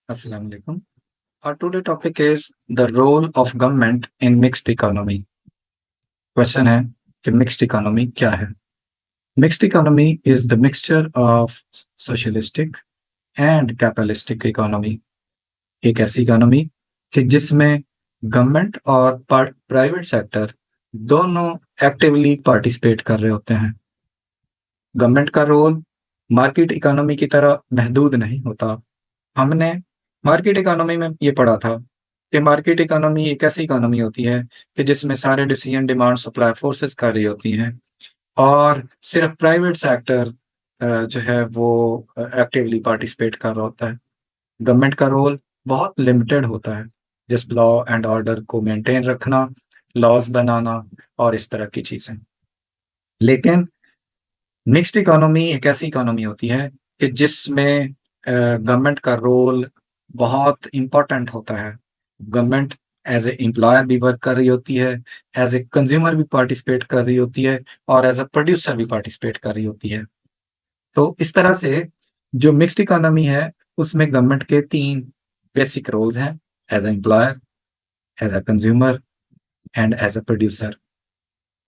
Assalamu alaikum. Our today topic is the role of government in mixed economy. Question है कि mixed economy क्या है? Mixed economy is the mixture of socialistic and capitalistic economy. एक ऐसी economy कि जिसमें government और private sector दोनों एक्टिवली पार्टिसिपेट कर रहे होते हैं। गवर्नमेंट का रोल मार्केट इकोनॉमी की तरह महदूद नहीं होता। हमने मार्केट इकोनॉमी में ये पढ़ा था कि मार्केट इकोनॉमी एक ऐसी इकोनॉमी होती है कि जिसमें सारे डिसीजन डिमांड सप्लाई फोर्सेस कर रही होती हैं और सिर्फ प्राइवेट सेक्टर जो है वो एक्टिवली पार्टिसिपेट कर रहा होता है। गवर्नमेंट का रोल बहुत लिमिटेड होता है, जस्ट लॉ एंड ऑर्डर को मेंटेन रखना, लॉज बनाना और इस तरह की चीजें। लेकिन मिक्स्ड इकोनॉमी एक ऐसी इकोनॉमी होती है कि जिसमें गवर्नमेंट का रोल बहुत इम्पोर्टेंट होता है। गवर्नमेंट एज ए एम्प्लॉयर भी वर्क कर रही होती है, एज ए कंज्यूमर भी पार्टिसिपेट कर रही होती है और एज ए प्रोड्यूसर भी पार्टिसिपेट कर रही होती है। तो इस तरह से जो मिक्स्ड इकोनॉमी है उसमें गवर्नमेंट के 3 बेसिक रोल्स हैं: as a employer, as a consumer and as a producer.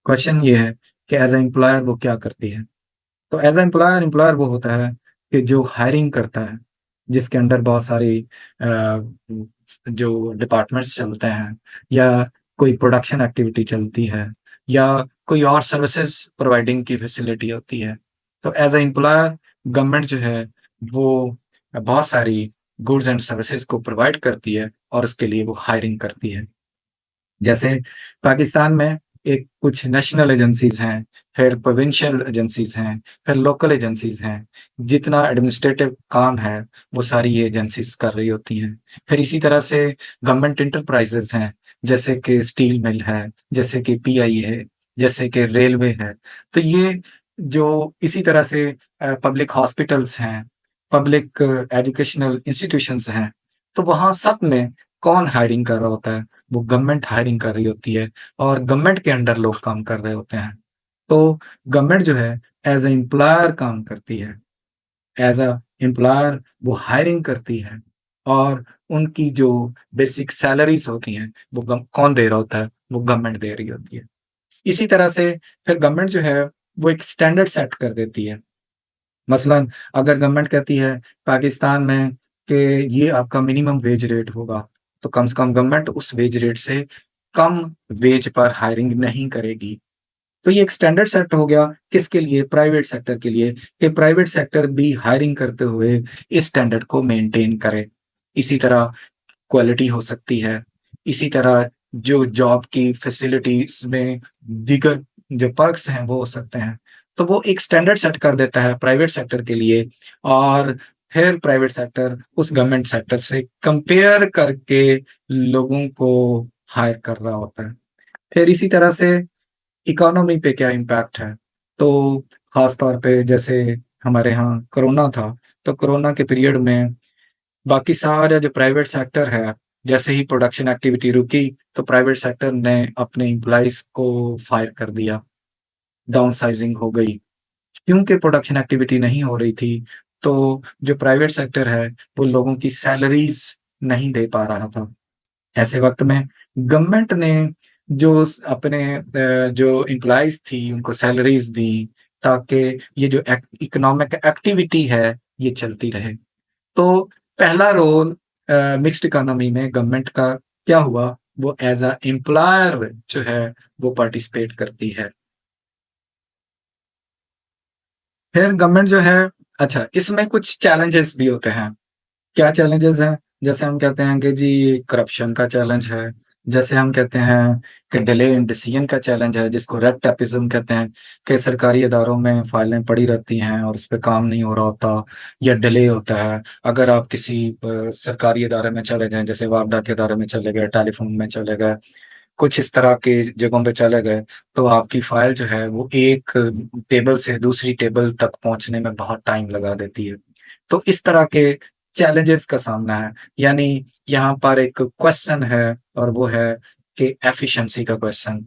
Question ये है कि एज ए एम्प्लॉयर वो क्या करती है? तो एज एम्प्लॉयर एम्प्लॉयर वो होता है कि जो हायरिंग करता है, जिसके अंडर बहुत सारी जो डिपार्टमेंट्स चलते हैं या कोई प्रोडक्शन एक्टिविटी चलती है या कोई और सर्विसेज प्रोवाइडिंग की फैसिलिटी होती है। तो एज ए एम्प्लॉयर गवर्नमेंट जो है वो बहुत सारी गुड्स एंड सर्विसेज को प्रोवाइड करती है और उसके लिए वो हायरिंग करती है। जैसे पाकिस्तान में एक कुछ नेशनल एजेंसीज हैं, फिर प्रोविंशियल एजेंसीज हैं, फिर लोकल एजेंसीज हैं। जितना एडमिनिस्ट्रेटिव काम है वो सारी ये एजेंसीज कर रही होती हैं। फिर इसी तरह से गवर्नमेंट इंटरप्राइजेस हैं, जैसे कि स्टील मिल है, जैसे कि पीआई है, जैसे कि रेलवे है। तो ये जो इसी तरह से पब्लिक हॉस्पिटल्स हैं, पब्लिक एजुकेशनल इंस्टीट्यूशंस हैं। तो वहाँ सब में कौन हायरिंग कर रहा होता है? वो गवर्नमेंट हायरिंग कर रही होती है और गवर्नमेंट के अंडर लोग काम कर रहे होते हैं। तो गवर्नमेंट जो है एज ए एम्प्लॉयर काम करती है। एज अ एम्प्लॉयर वो हायरिंग करती है और उनकी जो बेसिक सैलरीज होती हैं वो कौन दे रहा होता है? वो गवर्नमेंट दे रही होती है। इसी तरह से फिर गवर्नमेंट जो है वो एक स्टैंडर्ड सेट कर देती है। मसलन अगर गवर्नमेंट कहती है पाकिस्तान में कि ये आपका मिनिमम वेज रेट होगा, तो कम से कम गवर्नमेंट उस वेज रेट से कम वेज पर हायरिंग नहीं करेगी। तो ये एक स्टैंडर्ड सेट हो गया किसके लिए? प्राइवेट सेक्टर के लिए, कि प्राइवेट सेक्टर भी हायरिंग करते हुए इस स्टैंडर्ड को मेंटेन करे। इसी तरह क्वालिटी हो सकती है, इसी तरह जो जॉब की फैसिलिटीज में दीगर जो पर्क्स हैं वो हो सकते हैं। तो वो एक स्टैंडर्ड सेट कर देता है प्राइवेट सेक्टर के लिए और फिर प्राइवेट सेक्टर उस गवर्नमेंट सेक्टर से कंपेयर करके लोगों को हायर कर रहा होता है। फिर इसी तरह से इकोनॉमी पे क्या इम्पैक्ट है? तो खास तौर पे जैसे हमारे यहाँ कोरोना था, तो कोरोना के पीरियड में बाकी सारा जो प्राइवेट सेक्टर है, जैसे ही प्रोडक्शन एक्टिविटी रुकी तो प्राइवेट सेक्टर ने अपने एम्प्लॉइज को फायर कर दिया, डाउन साइजिंग हो गई। क्योंकि प्रोडक्शन एक्टिविटी नहीं हो रही थी, तो जो प्राइवेट सेक्टर है वो लोगों की सैलरीज नहीं दे पा रहा था। ऐसे वक्त में गवर्नमेंट ने अपने जो एम्प्लॉइज थी उनको सैलरीज दी ताकि ये जो इकोनॉमिक एक्टिविटी है ये चलती रहे। तो पहला रोल मिक्स्ड इकोनॉमी में गवर्नमेंट का क्या हुआ? वो एज अ एम्प्लॉयर जो है वो पार्टिसिपेट करती है। फिर गवर्नमेंट जो है, अच्छा इसमें कुछ चैलेंजेस भी होते हैं। क्या चैलेंजेस हैं? जैसे हम कहते हैं कि जी करप्शन का चैलेंज है, जैसे हम कहते हैं कि डिले इन डिसीजन का चैलेंज है, जिसको रेड टेपिज्म कहते हैं, कि सरकारी इदारों में फाइलें पड़ी रहती हैं और उस पे काम नहीं हो रहा होता या डिले होता है। अगर आप किसी सरकारी इदारे में चले जाएं, जैसे वापडा के इदारे में चले गए, टेलीफोन में चले गए, कुछ इस तरह के जगहों पे चले गए, तो आपकी फाइल जो है वो एक टेबल से दूसरी टेबल तक पहुंचने में बहुत टाइम लगा देती है। तो इस तरह के चैलेंजेस का सामना है। यानी यहाँ पर एक क्वेश्चन है और वो है कि एफिशिएंसी का क्वेश्चन,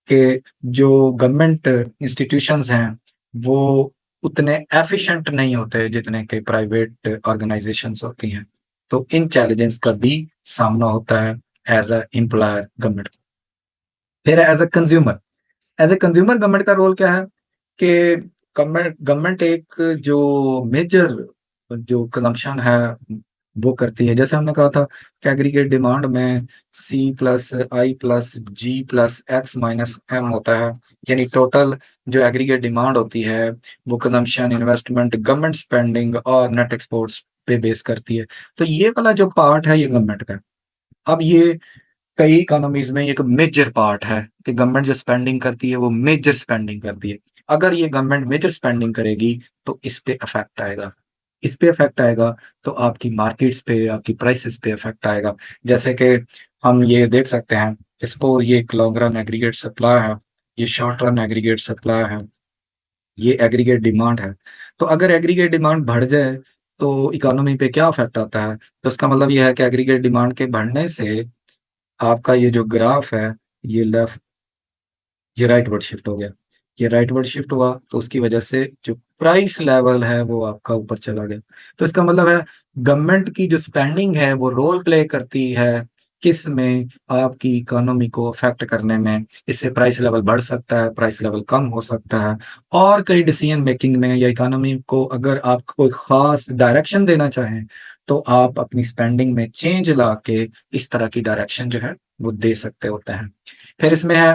कि जो गवर्नमेंट इंस्टीट्यूशंस हैं वो उतने एफिशिएंट नहीं होते जितने के प्राइवेट ऑर्गेनाइजेशंस होती हैं। तो इन चैलेंजेस का भी सामना होता है एज अ एम्प्लॉयर गवर्नमेंट। फिर एज ए कंज्यूमर गवर्नमेंट का रोल क्या है कि गवर्नमेंट गवर्नमेंट एक जो मेजर जो कंजम्पशन है वो करती है। जैसे हमने कहा था कि एग्रीगेट डिमांड में सी प्लस आई प्लस जी प्लस एक्स माइनस एम होता है, यानी टोटल जो एग्रीगेट डिमांड होती है वो कंजम्पशन, इन्वेस्टमेंट, गवर्नमेंट स्पेंडिंग और नेट एक्सपोर्ट्स पे बेस करती है। तो ये वाला जो पार्ट है ये गवर्नमेंट का है। अब ये कई इकोनॉमीज में एक मेजर पार्ट है कि गवर्नमेंट जो स्पेंडिंग करती है वो मेजर स्पेंडिंग करती है। अगर ये गवर्नमेंट मेजर स्पेंडिंग करेगी तो इस पे इफेक्ट आएगा। इस पे इफेक्ट आएगा तो आपकी मार्केट्स पे, आपकी प्राइसेस पे इफेक्ट आएगा। जैसे कि हम ये देख सकते हैं, सपोज ये एक लॉन्ग रन एग्रीगेट सप्लाई है, ये शॉर्ट रन एग्रीगेट सप्लाई है, ये एग्रीगेट डिमांड है। तो अगर एग्रीगेट डिमांड बढ़ जाए तो इकोनॉमी पे क्या इफेक्ट आता है? तो इसका मतलब यह है कि एग्रीगेट डिमांड के बढ़ने से आपका ये जो ग्राफ है ये लेफ्ट, ये राइटवर्ड शिफ्ट हो गया। ये राइटवर्ड शिफ्ट हुआ तो उसकी वजह से जो प्राइस लेवल है वो आपका ऊपर चला गया। तो इसका मतलब है गवर्नमेंट की जो स्पेंडिंग है वो रोल प्ले करती है किस में, आपकी इकोनॉमी को अफेक्ट करने में। इससे प्राइस लेवल बढ़ सकता है, प्राइस लेवल कम हो सकता है, और कई डिसीजन मेकिंग में या इकोनॉमी को अगर आप कोई खास डायरेक्शन देना चाहें तो आप अपनी स्पेंडिंग में चेंज ला के इस तरह की डायरेक्शन जो है वो दे सकते होते हैं। फिर इसमें है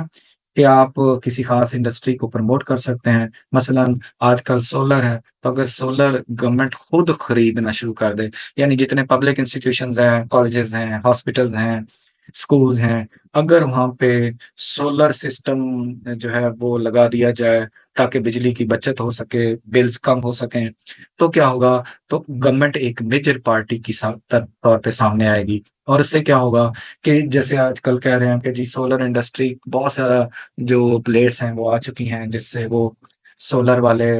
कि आप किसी खास इंडस्ट्री को प्रमोट कर सकते हैं। मसलन आजकल सोलर है, तो अगर सोलर गवर्नमेंट खुद खरीदना शुरू कर दे, यानी जितने पब्लिक इंस्टीट्यूशंस हैं, कॉलेजेस हैं, हॉस्पिटल्स हैं, स्कूल्स हैं, अगर वहां पे सोलर सिस्टम जो है वो लगा दिया जाए ताकि बिजली की बचत हो सके, बिल्स कम हो सकें, तो क्या होगा? तो गवर्नमेंट एक मेजर पार्टी की तौर पे सामने आएगी। और इससे क्या होगा कि जैसे आजकल कह रहे हैं कि जी सोलर इंडस्ट्री बहुत सारा जो प्लेट्स हैं वो आ चुकी हैं जिससे वो सोलर वाले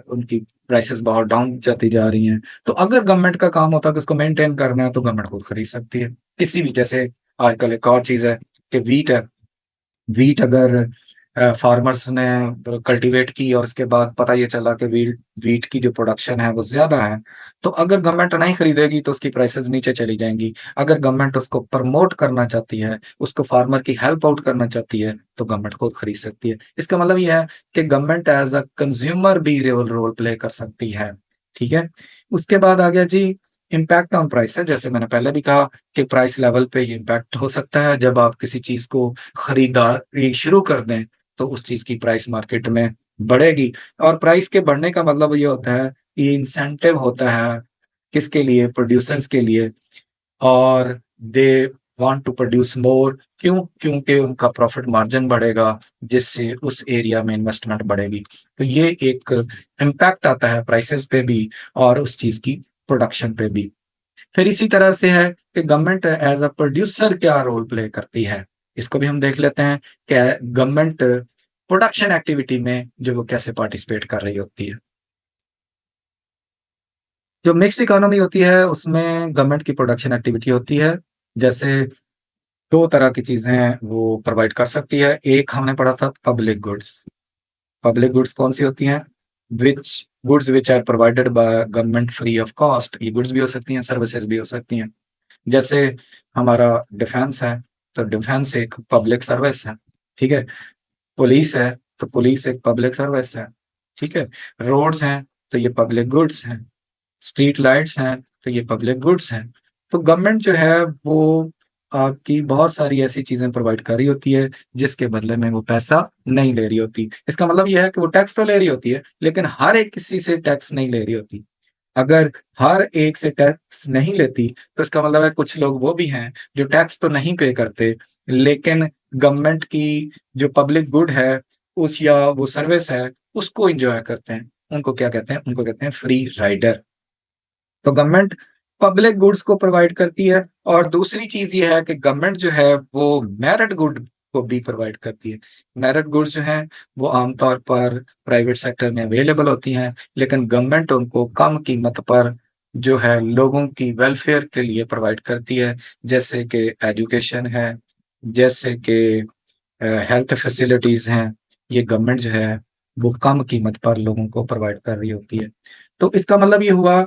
उनकी प्राइसेस बहुत डाउन जाती जा रही हैं। तो अगर गवर्नमेंट का काम होता है कि उसको मेंटेन करना है तो गवर्नमेंट खुद खरीद सकती है किसी भी। जैसे आजकल एक और चीज है कि वीट है। वीट अगर फार्मर्स ने कल्टीवेट की और उसके बाद पता ये चला कि वीट वीट की जो प्रोडक्शन है वो ज्यादा है, तो अगर गवर्नमेंट नहीं खरीदेगी तो उसकी प्राइसेस नीचे चली जाएंगी। अगर गवर्नमेंट उसको प्रमोट करना चाहती है, उसको फार्मर की हेल्प आउट करना चाहती है, तो गवर्नमेंट खुद खरीद सकती है। इसका मतलब यह है कि गवर्नमेंट एज अ कंज्यूमर भी रोल प्ले कर सकती है। ठीक है। उसके बाद आ गया जी इम्पैक्ट ऑन प्राइस है। जैसे मैंने पहले भी कहा कि प्राइस लेवल पे ये इम्पैक्ट हो सकता है। जब आप किसी चीज को खरीदारी शुरू कर दें तो उस चीज की प्राइस मार्केट में बढ़ेगी। और प्राइस के बढ़ने का मतलब ये होता है, ये इंसेंटिव होता है किसके लिए? प्रोड्यूसर्स के लिए। और they want to produce more. क्यों? क्योंकि उनका प्रॉफिट मार्जिन बढ़ेगा जिससे उस एरिया में इन्वेस्टमेंट बढ़ेगी। तो ये एक इम्पैक्ट आता है प्राइसेस पे भी और उस चीज की प्रोडक्शन पे भी। फिर इसी तरह से है कि गवर्नमेंट एज अ प्रोड्यूसर क्या रोल प्ले करती है, इसको भी हम देख लेते हैं कि गवर्नमेंट प्रोडक्शन एक्टिविटी में जो वो कैसे पार्टिसिपेट कर रही होती है। जो मिक्स्ड इकोनॉमी होती है उसमें गवर्नमेंट की प्रोडक्शन एक्टिविटी होती है। जैसे दो तरह की चीजें वो प्रोवाइड कर सकती है। एक हमने पढ़ा था पब्लिक गुड्स। पब्लिक गुड्स कौन सी होती हैं? Which goods which are provided by government free of cost. ये गुड्स भी हो सकती हैं, सर्विसेज भी हो सकती हैं। जैसे हमारा डिफेंस है, तो डिफेंस एक पब्लिक सर्विस है। ठीक है। पुलिस है तो पुलिस एक पब्लिक सर्विस है। ठीक है। रोड्स हैं तो ये पब्लिक गुड्स हैं। स्ट्रीट लाइट्स हैं तो ये पब्लिक गुड्स हैं। तो गवर्नमेंट जो है वो आपकी बहुत सारी ऐसी चीजें प्रोवाइड कर रही होती है जिसके बदले में वो पैसा नहीं ले रही होती। इसका मतलब यह है कि वो टैक्स तो ले रही होती है लेकिन हर एक किसी से टैक्स नहीं ले रही होती। अगर हर एक से टैक्स नहीं लेती तो इसका मतलब है कुछ लोग वो भी हैं जो टैक्स तो नहीं पे करते लेकिन गवर्नमेंट की जो पब्लिक गुड है उस या वो सर्विस है उसको एंजॉय करते हैं। उनको क्या कहते हैं? उनको कहते हैं फ्री राइडर। तो गवर्नमेंट पब्लिक गुड्स को प्रोवाइड करती है। और दूसरी चीज ये है कि गवर्नमेंट जो है वो मेरिट गुड को भी प्रोवाइड करती है। मेरिट गुड्स जो हैं वो आमतौर पर प्राइवेट सेक्टर में अवेलेबल होती हैं लेकिन गवर्नमेंट उनको कम कीमत पर जो है लोगों की वेलफेयर के लिए प्रोवाइड करती है। जैसे कि एजुकेशन है, जैसे कि हेल्थ फैसिलिटीज हैं, ये गवर्नमेंट जो है वो कम कीमत पर लोगों को प्रोवाइड कर रही होती है। तो इसका मतलब ये हुआ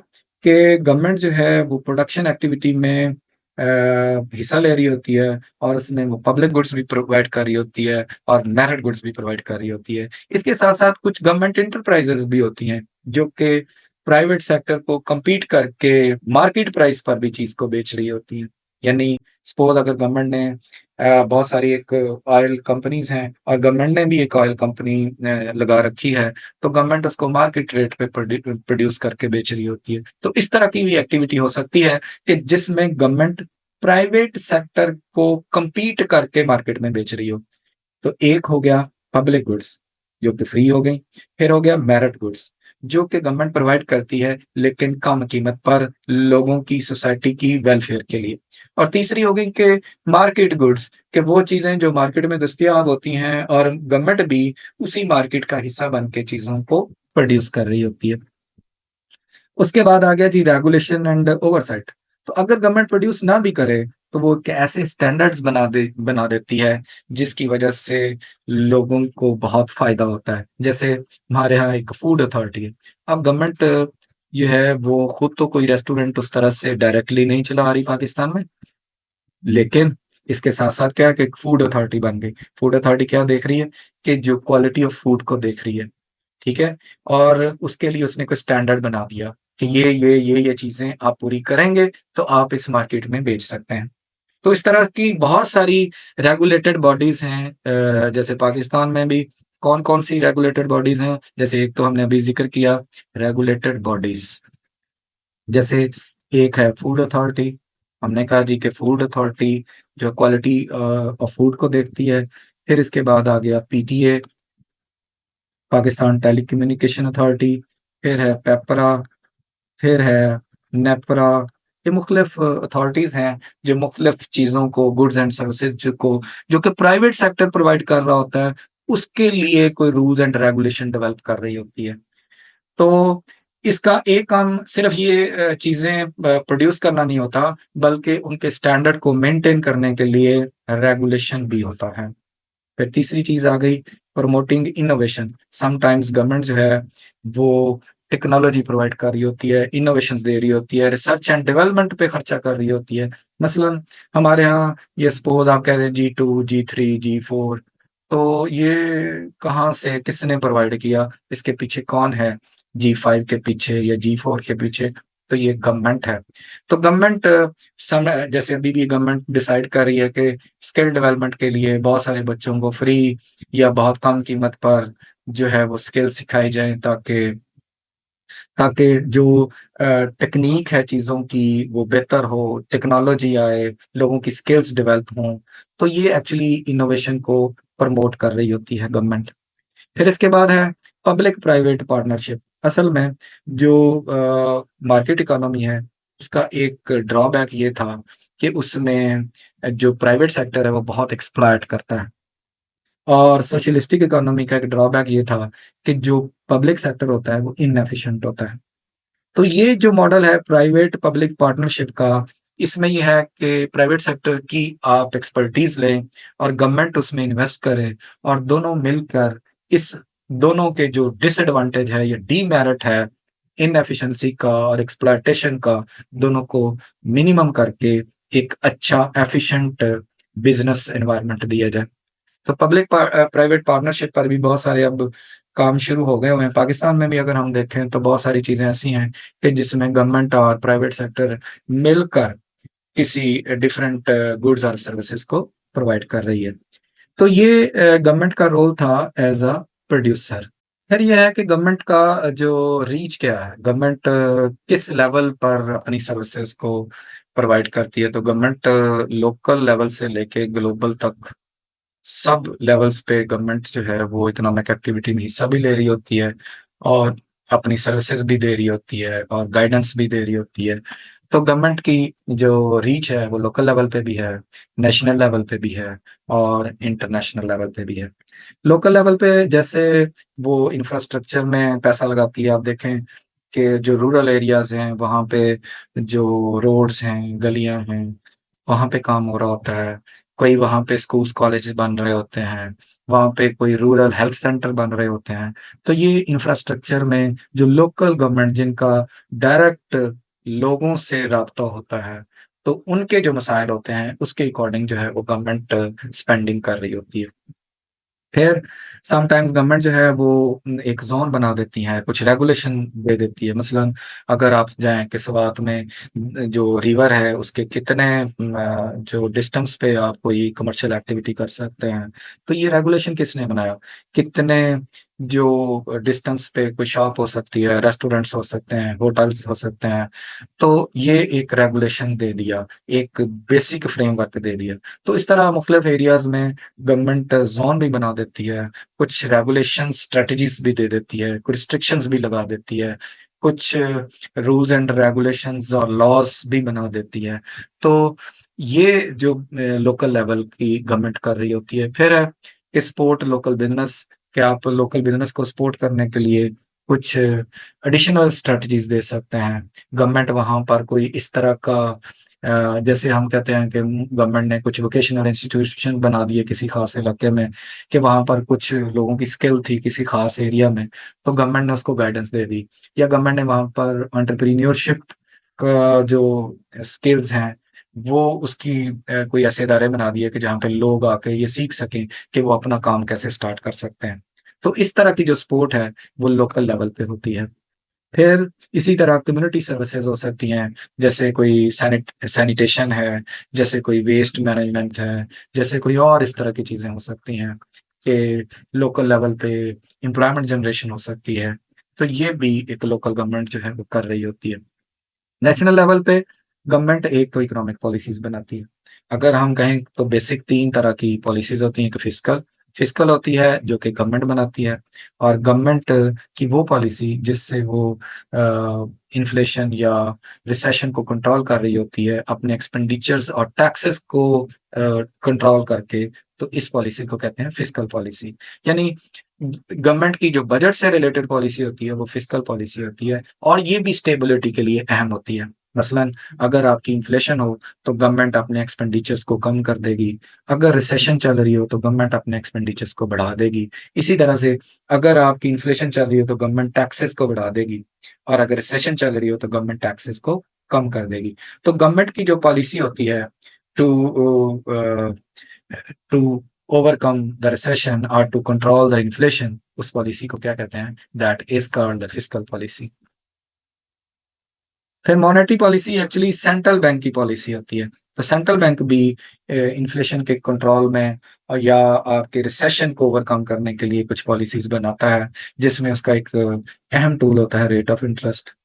कि गवर्नमेंट जो है वो प्रोडक्शन एक्टिविटी में हिस्सा ले रही होती है और उसमें वो पब्लिक गुड्स भी प्रोवाइड कर रही होती है और मेरिट गुड्स भी प्रोवाइड कर रही होती है। इसके साथ-साथ कुछ गवर्नमेंट एंटरप्राइजेज़ भी होती हैं, जो कि प्राइवेट सेक्टर को कम्पीट करके मार्केट प्राइस पर भी चीज़ को बेच रही होती हैं। यानी सपोज़ अगर गवर्नमेंट ने बहुत सारी एक ऑयल कंपनीज़ हैं और गवर्नमेंट ने भी एक ऑयल कंपनी लगा रखी है, तो गवर्नमेंट उसको मार्केट रेट पे प्रोड्यूस करके बेच रही होती है। तो इस तरह की भी एक्टिविटी हो सकती है कि जिसमें गवर्नमेंट प्राइवेट सेक्टर को कम्पीट करके मार्केट में बेच रही हो। तो एक हो गया पब्लिक गुड्स, जो कि फ्री हो गई, फिर हो गया मेरिट गुड्स, जो कि गवर्नमेंट प्रोवाइड करती है लेकिन कम कीमत पर लोगों की सोसाइटी की वेलफेयर के लिए। और तीसरी हो गई कि मार्केट गुड्स, कि वो चीज़ें जो मार्केट में दस्तयाब होती हैं और गवर्नमेंट भी उसी मार्केट का हिस्सा बन के चीज़ों को प्रोड्यूस कर रही होती है। उसके बाद आ गया जी रेगुलेशन एंड ओवरसाइट। तो अगर गवर्नमेंट प्रोड्यूस ना भी करे, तो वो एक ऐसे स्टैंडर्ड्स बना देती है, जिसकी वजह से लोगों को बहुत फ़ायदा होता है। जैसे हमारे यहाँ एक फूड अथॉरिटी है। अब गवर्नमेंट जो है वो खुद तो कोई रेस्टोरेंट उस तरह से डायरेक्टली नहीं चला रही पाकिस्तान में, लेकिन इसके साथ-साथ क्या है कि एक फूड अथॉरिटी बन गई। फूड अथॉरिटी क्या देख रही है कि जो क्वालिटी ऑफ फूड को देख रही है। ठीक है? और उसके लिए उसने कोई स्टैंडर्ड बना दिया कि ये चीज़ें आप पूरी करेंगे, तो आप इस मार्केट में बेच सकते हैं। तो इस तरह की बहुत सारी रेगुलेटेड बॉडीज़ हैं जैसे पाकिस्तान में भी कौन-कौन सी रेगुलेटेड बॉडीज़ हैं, जैसे एक तो हमने अभी ज़िक्र किया रेगुलेटेड बॉडीज़। जैसे एक है फूड अथॉरिटी, हमने कहा जी कि फूड अथॉरिटी जो क्वालिटी ऑफ फूड को देखती है। फिर इसके बाद आ गया पीटीए, पाकिस्तान टेलीकम्युनिकेशन अथॉरिटी, फिर है पेपरा, फिर है नेपरा। ये मुख्तलिफ अथॉरिटीज़ हैं, जो मुख्तलिफ चीज़ों को गुड्स एंड सर्विसेज़ को जो कि प्राइवेट सेक्टर प्रोवाइड कर रहा होता है, उसके लिए कोई रूल्स एंड रेगुलेशन डेवलप कर रही होती है। तो इसका एक काम सिर्फ़ ये चीज़ें प्रोड्यूस करना नहीं होता, बल्कि उनके स्टैंडर्ड को मेंटेन करने के लिए रेगुलेशन भी होता है। फिर तीसरी चीज़ आ गई प्रमोटिंग इनोवेशन। समटाइम्स गवर्नमेंट जो है वो टेक्नोलॉजी प्रोवाइड कर रही होती है, इनोवेशंस दे रही होती है, रिसर्च एंड डेवलपमेंट पे खर्चा कर रही होती है। मसलन हमारे यहाँ ये सपोज़ आप कह दें जी2, जी3, जी4 तो ये कहाँ से किसने प्रोवाइड किया? इसके पीछे कौन है? जी5 के पीछे या जी4 के पीछे? तो ये गवर्नमेंट है। तो गवर्नमेंट समय जैसे अभी भी गवर्नमेंट डिसाइड कर रही है कि स्किल डेवलपमेंट के लिए बहुत सारे बच्चों को फ्री या बहुत कम कीमत पर जो है वो स्किल सिखाई जाए ताकि ताकि जो टेक्नीक है चीज़ों की वो बेहतर हो, टेक्नोलॉजी आए, लोगों की स्किल्स डेवलप हों, तो ये एक्चुअली इनोवेशन को प्रमोट कर रही होती है गवर्नमेंट। फिर इसके बाद है पब्लिक प्राइवेट पार्टनरशिप। असल में जो मार्केट इकोनॉमी है, उसका एक ड्रॉबैक ये था कि उसमें जो प्राइवेट सेक्टर है वो बहुत एक्सप्लॉइट करता है। और सोशलिस्टिक इकोनॉमी का एक ड्रॉबैक ये था कि जो पब्लिक सेक्टर होता है वो इनएफिशिएंट होता है। तो ये जो मॉडल है प्राइवेट पब्लिक पार्टनरशिप का, इसमें ये है कि प्राइवेट सेक्टर की आप एक्सपर्टीज़ लें और गवर्नमेंट उसमें इन्वेस्ट करे और दोनों मिलकर इस दोनों के जो डिसएडवांटेज है या डीमेरिट है, इनएफिशिएंसी का और एक्सप्लॉइटेशन का, दोनों को मिनिमम करके एक अच्छा एफिशिएंट बिज़नेस एनवायरनमेंट दिया जाए। तो प्राइवेट पार्टनरशिप पर भी बहुत सारे अब काम शुरू हो गए हुए हैं। पाकिस्तान में भी अगर हम देखें तो बहुत सारी चीज़ें ऐसी हैं कि जिसमें गवर्नमेंट और प्राइवेट सेक्टर मिलकर किसी डिफरेंट गुड्स और सर्विसेज़ को प्रोवाइड कर रही है। तो ये गवर्नमेंट का रोल था एज़ अ प्रोड्यूसर। फिर ये है कि गवर्नमेंट का जो रीच क्या है, गवर्नमेंट किस लेवल पर अपनी सर्विसेज़ को प्रोवाइड करती है। तो गवर्नमेंट लोकल लेवल से लेके ग्लोबल तक सब लेवल्स पे गवर्नमेंट जो है वो इकोनॉमिक एक्टिविटी में हिस्सा भी ले रही होती है और अपनी सर्विसेज भी दे रही होती है और गाइडेंस भी दे रही होती है। तो गवर्नमेंट की जो रीच है वो लोकल लेवल पे भी है, नेशनल लेवल पे भी है और इंटरनेशनल लेवल पे भी है। लोकल लेवल पे जैसे वो इंफ्रास्ट्रक्चर में पैसा लगाती है, आप देखें कि जो रूरल एरियाज़ हैं वहाँ पे जो रोड्स हैं, गलियाँ हैं, वहाँ पे काम हो रहा होता है। कोई वहाँ पे स्कूल्स, कॉलेजेस बन रहे होते हैं, वहाँ पे कोई रूरल हेल्थ सेंटर बन रहे होते हैं। तो ये इंफ्रास्ट्रक्चर में जो लोकल गवर्नमेंट जिनका डायरेक्ट लोगों से राब्ता होता है, तो उनके जो मसाइल होते हैं, उसके अकॉर्डिंग जो है वो गवर्नमेंट स्पेंडिंग कर रही होती है। फिर समटाइम्स गवर्नमेंट जो है वो एक ज़ोन बना देती है, कुछ रेगुलेशन दे देती है। मसलन अगर आप जाएँ कि स्वात में जो रिवर है उसके कितने जो डिस्टेंस पे आप कोई कमर्शियल एक्टिविटी कर सकते हैं, तो ये रेगुलेशन किसने बनाया? कितने जो डिस्टेंस पे कोई शॉप हो सकती है, रेस्टोरेंट्स हो सकते हैं, होटल्स हो सकते हैं, तो ये एक रेगुलेशन दे दिया, एक बेसिक फ्रेमवर्क दे दिया। तो इस तरह मुख्तलिफ एरियाज़ में गवर्नमेंट ज़ोन भी बना देती है, कुछ रेगुलेशन स्ट्रेटजीज़ भी दे देती है, कुछ रिस्ट्रिक्शंस भी लगा देती है, कुछ रूल्स एंड रेगुलेशंस और लॉज़ भी बना देती है। तो ये जो लोकल लेवल की गवर्नमेंट कर रही होती है। फिर है कि सपोर्ट लोकल बिज़नेस, कि आप लोकल बिज़नेस को सपोर्ट करने के लिए कुछ एडिशनल स्ट्रेटजीज़ दे सकते हैं। गवर्नमेंट वहाँ पर कोई इस तरह का जैसे हम कहते हैं कि गवर्नमेंट ने कुछ वोकेशनल इंस्टीट्यूशन बना दिए किसी खास इलाके में, कि वहाँ पर कुछ लोगों की स्किल थी किसी खास एरिया में, तो गवर्नमेंट ने उसको गाइडेंस दे दी। या गवर्नमेंट ने वहाँ पर एंटरप्रेन्योरशिप का जो स्किल्स हैं, वो उसकी कोई ऐसे इदारे बना दिए कि जहाँ पे लोग आके ये सीख सकें कि वो अपना काम कैसे स्टार्ट कर सकते हैं। तो इस तरह की जो सपोर्ट है, वो लोकल लेवल पे होती है। फिर इसी तरह कम्युनिटी सर्विसेज हो सकती हैं, जैसे कोई सैनिटेशन है, जैसे कोई वेस्ट मैनेजमेंट है, जैसे कोई और इस तरह की चीज़ें हो सकती हैं कि लोकल लेवल पे एम्प्लॉयमेंट जनरेशन हो सकती है। तो ये भी एक लोकल गवर्नमेंट जो है वो कर रही होती है। नेशनल लेवल पे गवर्नमेंट एक तो इकोनॉमिक पॉलिसीज़ बनाती है। अगर हम कहें तो बेसिक 3 तरह की पॉलिसीज़ होती हैं, कि फिस्कल फिस्कल होती है जो कि गवर्नमेंट बनाती है, और गवर्नमेंट की वो पॉलिसी जिससे वो इन्फ्लेशन या रिसेशन को कंट्रोल कर रही होती है अपने एक्सपेंडिचर्स और टैक्सेस को कंट्रोल करके, तो इस पॉलिसी को कहते हैं फिस्कल पॉलिसी। यानी गवर्नमेंट की जो बजट से रिलेटेड पॉलिसी होती है वो फिस्कल पॉलिसी होती है, और ये भी स्टेबिलिटी के लिए अहम होती है। मसलन अगर आपकी इन्फ्लेशन हो तो गवर्नमेंट अपने एक्सपेंडिचर्स को कम कर देगी, अगर रिसेशन चल रही हो तो गवर्नमेंट अपने एक्सपेंडिचर्स को बढ़ा देगी। इसी तरह से अगर आपकी इन्फ्लेशन चल रही हो तो गवर्नमेंट टैक्सेस को बढ़ा देगी, और अगर रिसेशन चल रही हो तो गवर्नमेंट टैक्सेस को कम कर देगी। तो गवर्नमेंट की जो पॉलिसी होती है to to overcome the recession और टू कंट्रोल द इन्फ्लेशन, उस पॉलिसी को क्या कहते हैं? That is called the fiscal policy. फिर monetary policy actually central bank की पॉलिसी होती है। तो सेंट्रल बैंक भी इन्फ्लेशन के कंट्रोल में और या आपके रिसेशन को ओवरकम करने के लिए कुछ पॉलिसीज बनाता है, जिसमें उसका एक अहम टूल होता है रेट ऑफ इंटरेस्ट।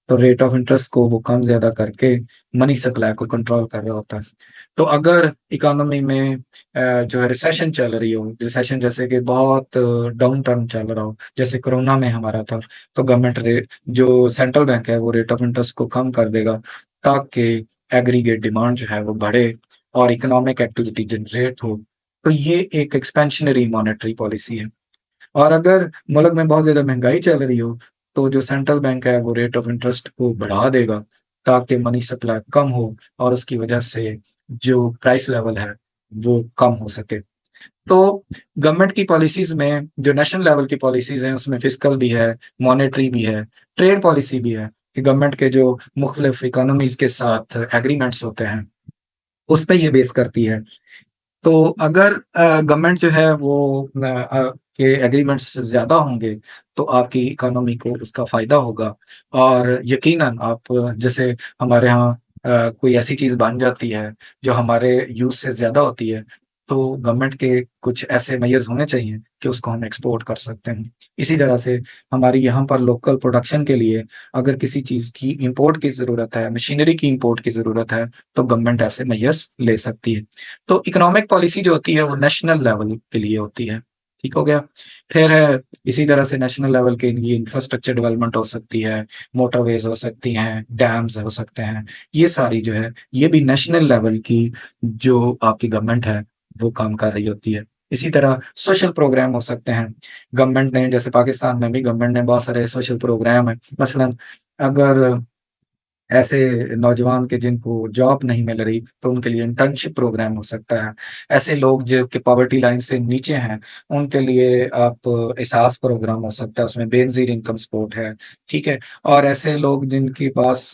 तो रेट ऑफ इंटरेस्ट को वो कम ज़्यादा करके मनी सप्लाई को कंट्रोल कर रहा होता है। तो अगर इकोनॉमी में जो है रिसेशन चल रही हो, रिसेशन जैसे कि बहुत डाउन टर्न चल रहा हो, जैसे कोरोना में हमारा था, तो गवर्नमेंट रेट जो सेंट्रल बैंक है वो रेट ऑफ इंटरेस्ट को कम कर देगा, ताकि एग्रीगेट डिमांड जो है वो बढ़े और इकोनॉमिक एक्टिविटी जनरेट हो। तो ये एक एक्सपेंशनरी मॉनेटरी पॉलिसी है। और अगर मुल्क में बहुत ज़्यादा महंगाई चल रही हो, तो जो सेंट्रल बैंक है वो रेट ऑफ इंटरेस्ट को बढ़ा देगा, ताकि मनी सप्लाई कम हो और उसकी वजह से जो प्राइस लेवल है वो कम हो सके। तो गवर्नमेंट की पॉलिसीज में जो नेशनल लेवल की पॉलिसीज हैं उसमें फिस्कल भी है, मॉनेटरी भी है, ट्रेड पॉलिसी भी है, कि गवर्नमेंट के जो मुख्तलिफ इकोनॉमीज के साथ एग्रीमेंट्स होते हैं उस पे ये बेस करती है। तो अगर गवर्नमेंट जो है वो के एग्रीमेंट्स ज़्यादा होंगे, तो आपकी इकोनॉमी को उसका फ़ायदा होगा। और यकीनन आप जैसे हमारे यहाँ कोई ऐसी चीज़ बन जाती है, जो हमारे यूज़ से ज़्यादा होती है, तो गवर्नमेंट के कुछ ऐसे मेजर्स होने चाहिए कि उसको हम एक्सपोर्ट कर सकते हैं। इसी तरह से हमारी यहाँ पर लोकल प्रोडक्शन के लिए अगर किसी चीज़ की इम्पोर्ट की ज़रूरत है, मशीनरी की इम्पोर्ट की ज़रूरत है, तो गवर्नमेंट ऐसे मेजर्स ले सकती है। तो इकोनॉमिक पॉलिसी जो होती है वो नेशनल लेवल के लिए होती है। ठीक हो गया? फिर है इसी तरह से नेशनल लेवल के लिए इंफ्रास्ट्रक्चर डेवलपमेंट हो सकती है, मोटरवेज़ हो सकती हैं, डैम्स हो सकते हैं। ये सारी जो है, ये भी नेशनल लेवल की जो आपकी गवर्नमेंट है, वो काम कर रही होती है। इसी तरह सोशल प्रोग्राम हो सकते हैं। गवर्नमेंट ने जैसे पाकिस्तान में भी गवर्नमेंट ने बहुत सारे सोशल प्रोग्राम हैं। मसलन अगर ऐसे नौजवान के जिनको जॉब नहीं मिल रही, तो उनके लिए इंटर्नशिप प्रोग्राम हो सकता है। ऐसे लोग जो कि पॉवर्टी लाइन से नीचे हैं, उनके लिए आप एहसास प्रोग्राम हो सकता है, उसमें बेनज़ीर इनकम सपोर्ट है, ठीक है? और ऐसे लोग जिनके पास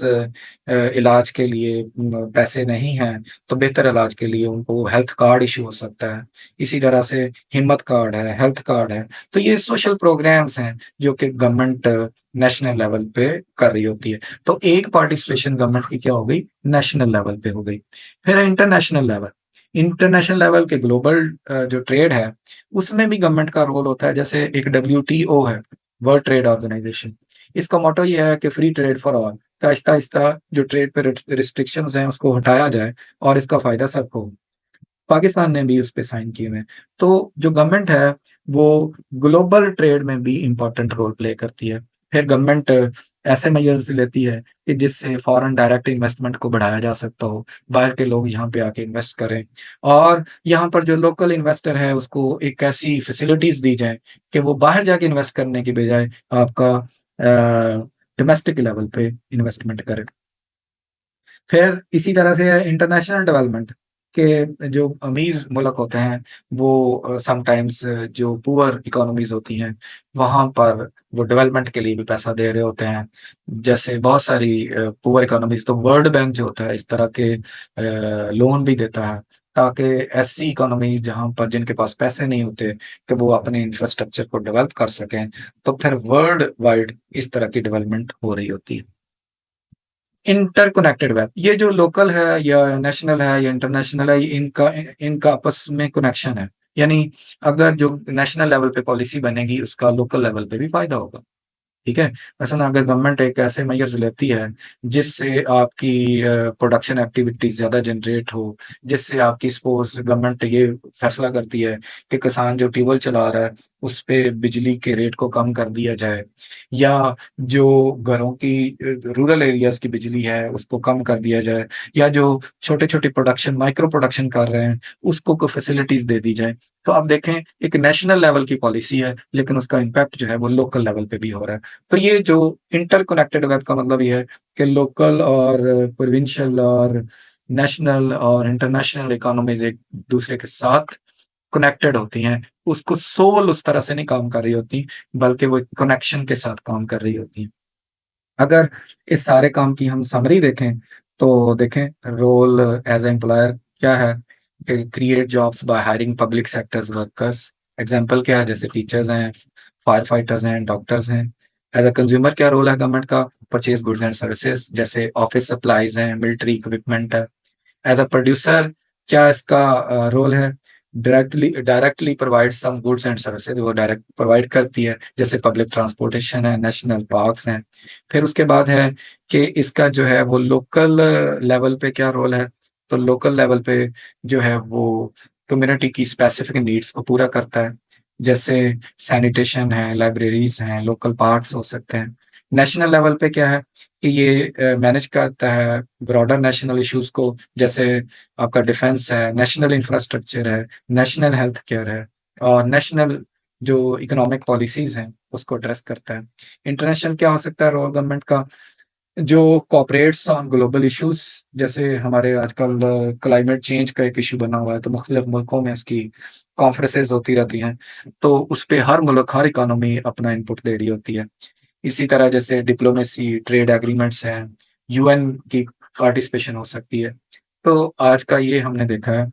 इलाज के लिए पैसे नहीं हैं, तो बेहतर इलाज के लिए उनको हेल्थ कार्ड इश्यू हो सकता है। इसी तरह से हिम्मत कार्ड है, हेल्थ कार्ड है। तो ये सोशल प्रोग्राम्स हैं, जो कि गवर्नमेंट नेशनल लेवल पे कर रही होती है। तो एक पार्टिसिपेशन गवर्नमेंट की क्या हो गई? नेशनल लेवल पे हो गई। फिर है इंटरनेशनल लेवल। इंटरनेशनल लेवल के ग्लोबल जो ट्रेड है, उसमें भी गवर्नमेंट का रोल होता है। जैसे एक डब्ल्यूटीओ है, वर्ल्ड ट्रेड ऑर्गेनाइजेशन। इसका मोटो ये है कि फ्री ट्रेड फॉर ऑल, कि आहिस्ता-आहिस्ता जो ट्रेड पे रिस्ट्रिक्शंस हैं, उसको हटाया जाए और इसका फ़ायदा सबको हो। पाकिस्तान ने भी उस पे साइन किए हुए हैं। तो जो गवर्नमेंट है, वो ग्लोबल ट्रेड में भी इम्पोर्टेंट रोल प्ले करती है। फिर गवर्नमेंट ऐसे मेजर्स लेती है कि जिससे फॉरेन डायरेक्ट इन्वेस्टमेंट को बढ़ाया जा सकता हो, बाहर के लोग यहाँ पे आके इन्वेस्ट करें और यहाँ पर जो लोकल इन्वेस्टर है, उसको एक ऐसी फैसिलिटीज़ दी जाएँ कि वो बाहर जाके इन्वेस्ट करने की बजाय आपका डोमेस्टिक लेवल पे इन्वेस्टमेंट करे। फिर इसी तरह से इंटरनेशनल डेवलपमेंट के जो अमीर मुल्क होते हैं, वो समटाइम्स जो पुअर इकोनॉमीज़ होती हैं, वहाँ पर वो डेवलपमेंट के लिए भी पैसा दे रहे होते हैं। जैसे बहुत सारी पुअर इकोनॉमीज़, तो वर्ल्ड बैंक जो होता है, इस तरह के लोन भी देता है, ताकि ऐसी इकोनॉमीज़ जहाँ पर जिनके पास पैसे नहीं होते, कि वो अपने इंफ्रास्ट्रक्चर को डेवलप कर सकें, तो फिर वर्ल्ड वाइड इस तरह की डेवलपमेंट हो रही होती है। इंटरकनेक्टेड वेब, ये जो लोकल है या नेशनल है या इंटरनेशनल है, इनका इनका आपस में कनेक्शन है। यानी अगर जो नेशनल लेवल पे पॉलिसी बनेगी, उसका लोकल लेवल पे भी फ़ायदा होगा। ठीक है? मसलन अगर गवर्नमेंट एक ऐसे मेजर्स लेती है, जिससे आपकी प्रोडक्शन एक्टिविटी ज़्यादा जनरेट हो, जिससे आपकी सपोज़ गवर्नमेंट ये फैसला करती है कि किसान जो ट्यूबवेल चला रहा है, उस पे बिजली के रेट को कम कर दिया जाए, या जो घरों की रूरल एरियाज़ की बिजली है, उसको कम कर दिया जाए, या जो छोटे-छोटे प्रोडक्शन, माइक्रो प्रोडक्शन कर रहे हैं, उसको कोई फैसिलिटीज़ दे दी जाए। तो आप देखें, एक नेशनल लेवल की पॉलिसी है, लेकिन उसका इम्पैक्ट जो है वो लोकल लेवल पे भी हो रहा है। तो ये जो इंटरकनेक्टेड वेब का मतलब ये है कि लोकल और प्रोविंशियल और नेशनल और इंटरनेशनल इकोनॉमीज़ एक दूसरे के साथ कनेक्टेड होती हैं। उसको सोल उस तरह से नहीं काम कर रही होती, बल्कि वो एक कनेक्शन के साथ काम कर रही होती हैं। अगर इस सारे काम की हम समरी देखें, तो देखें रोल एज़ अ एम्प्लॉयर क्या है कि create jobs by hiring public sectors workers. Example क्या है? जैसे टीचर्स हैं, फायर फाइटर्स हैं, डॉक्टर्स हैं। एज़ अ कंज्यूमर क्या रोल है गवर्नमेंट का? परचेज़ गुड्स एंड सर्विसेज़, जैसे ऑफ़िस सप्लाइज़ हैं, मिलिट्री इक्विपमेंट है। एज़ अ प्रोड्यूसर क्या इसका रोल है? Directly provide some goods and services, वो डायरेक्ट प्रोवाइड करती है, जैसे पब्लिक ट्रांसपोर्टेशन है, नेशनल पार्क्स हैं। फिर उसके बाद है कि इसका जो है वो लोकल लेवल पे क्या रोल है? तो लोकल लेवल पे जो है वो कम्युनिटी की स्पेसिफिक नीड्स को पूरा करता है, जैसे सैनिटेशन है, लाइब्रेरीज हैं, लोकल पार्क्स हो सकते हैं। नेशनल लेवल पे क्या है कि ये मैनेज करता है ब्रॉडर नेशनल इश्यूज को, जैसे आपका डिफेंस है, नेशनल इंफ्रास्ट्रक्चर है, नेशनल हेल्थ केयर है, और नेशनल जो इकोनॉमिक पॉलिसीज हैं उसको एड्रेस करता है। इंटरनेशनल क्या हो सकता है रोल गवर्नमेंट का? जो कोऑपरेट्स ऑन ग्लोबल इश्यूज, जैसे हमारे आजकल क्लाइमेट चेंज का एक इशू बना हुआ है, तो मुख्तलिफ मुल्कों में इसकी कॉन्फ्रेंसेज होती रहती हैं, तो उस पे हर मुल्क, हर इकोनॉमी अपना इनपुट दे रही होती है। इसी तरह जैसे डिप्लोमेसी, ट्रेड एग्रीमेंट्स हैं, यूएन की पार्टिसिपेशन हो सकती है। तो आज का ये हमने देखा है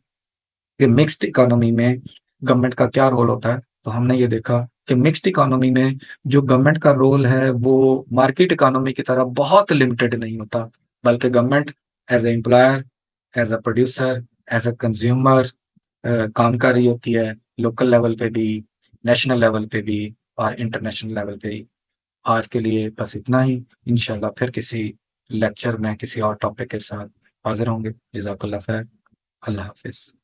कि मिक्स्ड इकोनॉमी में गवर्नमेंट का क्या रोल होता है। तो हमने ये देखा कि मिक्स्ड इकोनॉमी में जो गवर्नमेंट का रोल है, वो मार्केट इकोनॉमी की तरह बहुत लिमिटेड नहीं होता, बल्कि government as a employer, as a producer, as a consumer काम कर रही होती है, लोकल लेवल पे भी, नेशनल लेवल पे भी और इंटरनेशनल लेवल पे भी। आज के लिए बस इतना ही। इंशाल्लाह फिर किसी लेक्चर में किसी और टॉपिक के साथ हाज़िर होंगे। जज़ाकल्लाह खैर। अल्लाह हाफ़िज़।